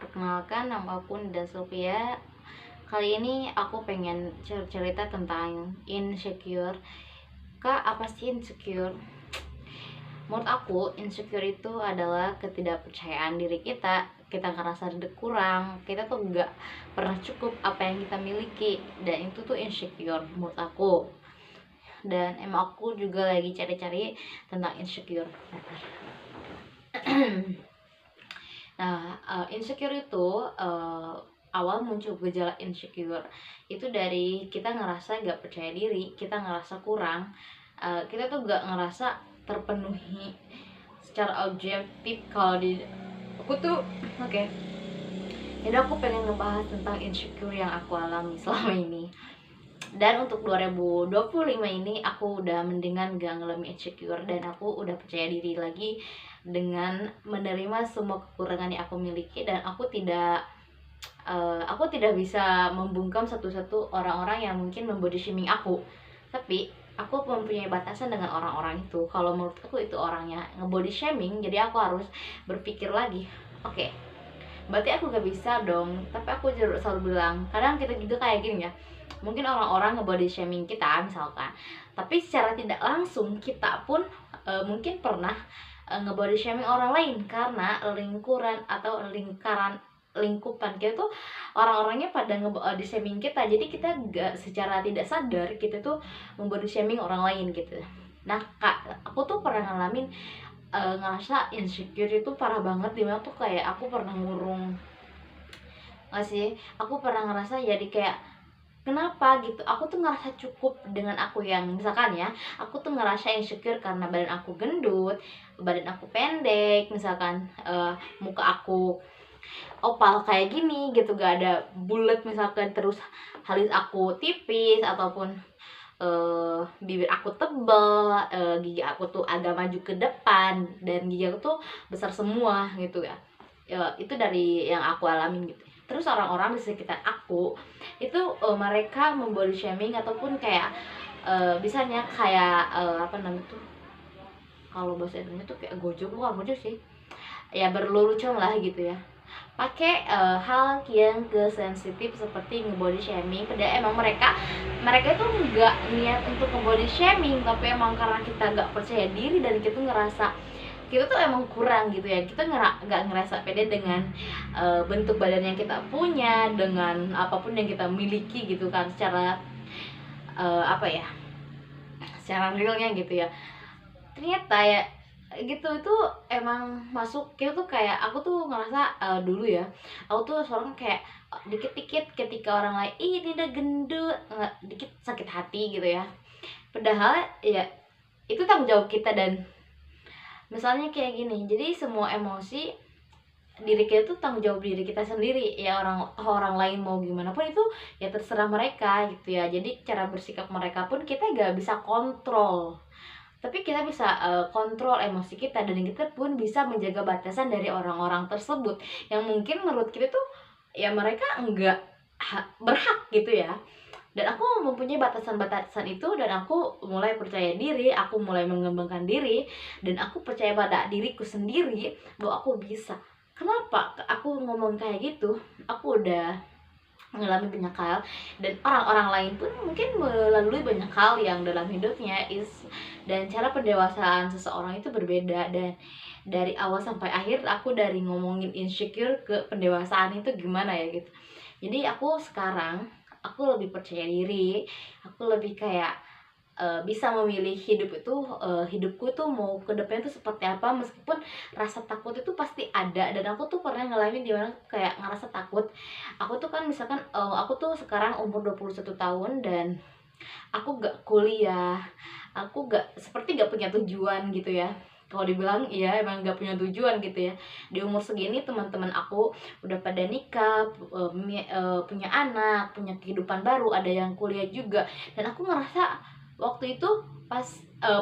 Perkenalkan, nama aku Nida Sofia. Kali ini aku pengen cerita tentang insecure. Kak, apa sih insecure? Menurut aku, insecure itu adalah ketidakpercayaan diri kita. Kita ngerasa kurang, kita tuh nggak pernah cukup apa yang kita miliki. Dan itu tuh insecure menurut aku. Dan emang aku juga lagi cari-cari tentang insecure. Nah, insecure itu awal muncul gejala insecure itu dari kita ngerasa gak percaya diri, kita ngerasa kurang, kita tuh gak ngerasa terpenuhi secara objektif. Kalau di aku tuh oke. Jadi aku pengen ngebahas tentang insecure yang aku alami selama ini. Dan untuk 2025 ini aku udah mendingan gak ngalamin insecure, dan aku udah percaya diri lagi dengan menerima semua kekurangan yang aku miliki. Dan aku tidak bisa membungkam satu-satu orang-orang yang mungkin membody shaming aku, tapi aku mempunyai batasan dengan orang-orang itu. Kalau menurut aku itu orangnya ngebody shaming, jadi aku harus berpikir lagi, oke, berarti aku gak bisa dong. Tapi aku selalu bilang, kadang kita juga kayak gini ya, mungkin orang-orang nge-body shaming kita misalkan, tapi secara tidak langsung kita pun mungkin pernah nge-body shaming orang lain, karena lingkuran atau lingkupan kita tuh orang-orangnya pada nge-body shaming kita, jadi kita gak, secara tidak sadar kita tuh nge-body shaming orang lain gitu. Nah kak, aku tuh pernah ngalamin ngerasa insecure itu parah banget, dimana tuh kayak aku pernah ngurung, nggak sih, aku pernah ngerasa jadi kayak kenapa gitu, aku tuh ngerasa cukup dengan aku yang misalkan ya, aku tuh ngerasa insecure karena badan aku gendut, badan aku pendek misalkan, muka aku opal kayak gini gitu, gak ada bulat misalkan, terus alis aku tipis, ataupun bibir aku tebel, gigi aku tuh agak maju ke depan, dan gigi aku tuh besar semua gitu ya. Itu dari yang aku alamin gitu. Terus orang-orang di sekitar aku itu mereka membody shaming, ataupun kayak bisanya kayak apa namanya tuh, kalau bahasa Indonesia tuh kayak gojok, bukan gojok sih ya, berlelucon lah gitu ya, pakai hal yang sensitif seperti ngebody shaming. Padahal emang mereka itu nggak niat untuk ngebody shaming, tapi emang karena kita nggak percaya diri dan kita ngerasa kita tuh emang kurang gitu ya, kita nggak ngerasa pede dengan bentuk badan yang kita punya, dengan apapun yang kita miliki gitu kan, secara apa ya, secara realnya gitu ya. Ternyata ya gitu, itu emang masuk kita tuh, kayak aku tuh ngerasa dulu ya, aku tuh seorang kayak dikit-dikit ketika orang lain ih tidak gendut, dikit sakit hati gitu ya. Padahal ya itu tanggung jawab kita. Dan misalnya kayak gini, jadi semua emosi diri kita tuh tanggung jawab diri kita sendiri ya. Orang lain mau gimana pun itu ya terserah mereka gitu ya. Jadi cara bersikap mereka pun kita gak bisa kontrol, tapi kita bisa kontrol emosi kita, dan kita pun bisa menjaga batasan dari orang-orang tersebut yang mungkin menurut kita tuh ya mereka enggak berhak gitu ya. Dan aku mempunyai batasan-batasan itu, dan aku mulai percaya diri, aku mulai mengembangkan diri, dan aku percaya pada diriku sendiri bahwa aku bisa. Kenapa aku ngomong kayak gitu? Aku udah mengalami banyak hal, dan orang-orang lain pun mungkin melalui banyak hal yang dalam hidupnya dan cara pendewasaan seseorang itu berbeda. Dan dari awal sampai akhir aku dari ngomongin insecure ke pendewasaan itu gimana ya gitu. Jadi aku sekarang aku lebih percaya diri, aku lebih kayak bisa memilih hidupku tuh mau ke depan tuh seperti apa, meskipun rasa takut itu pasti ada. Dan aku tuh pernah ngalamin dimana kayak ngerasa takut. Aku tuh kan misalkan aku tuh sekarang umur 21 tahun, dan aku gak kuliah, aku gak seperti gak punya tujuan gitu ya. Kalau dibilang iya emang gak punya tujuan gitu ya. Di umur segini teman-teman aku udah pada nikah, punya anak, punya kehidupan baru, ada yang kuliah juga. Dan aku ngerasa waktu itu pas